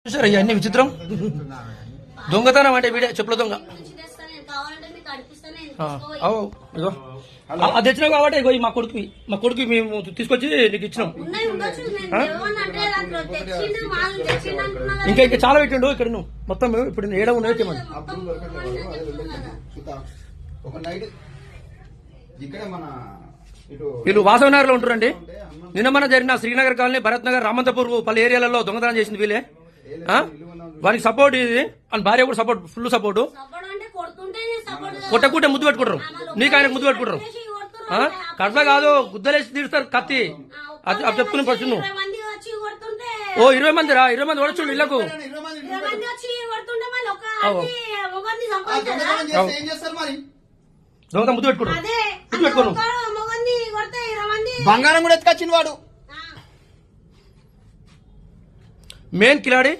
చూసారా ఇవన్నీ విచిత్రం దొంగతనం అంటే వీడే చెప్పుల దొంగ ఇగో అది తెచ్చినావు కాబట్టి ఇగో మా కొడుకు మేము తీసుకొచ్చి నీకు ఇచ్చినాం ఇంకా ఇంకా చాలా పెట్టిండు ఇక్కడ నువ్వు మొత్తం ఇప్పుడు ఏడ ఉన్నాయో తెమ్మని వీళ్ళు వాసవనగర్ లో ఉంటారండి. నిన్న మన జరిగిన శ్రీనగర్ కాలనీ, భరత్ నగర్, రామంతపూర్ పలు ఏరియాలలో దొంగతనం చేసింది వీళ్ళే. వానికి సపోర్ట్ ఇది అని భార్య కూడా సపోర్ట్, ఫుల్ సపోర్ట్. కొట్టకుంటే ముద్దు పెట్టుకుంటారు, నీకు ఆయనకు ముద్దు పెట్టుకుంటారు. కట్ల కాదు గుద్దలేసి తీరుస్తారు కత్తి. అది చెప్తున్నా ఫస్ట్ నువ్వు. ఓ 20 మంది రా, 20 మంది ఓడొచ్చు ఇళ్లకు. దొంగ ముద్దు పెట్టుకుంటారు, ముద్దు పెట్టుకోను. బంగారం కూడా ఎత్తుకొచ్చింది వాడు. మెయిన్ కిలాడి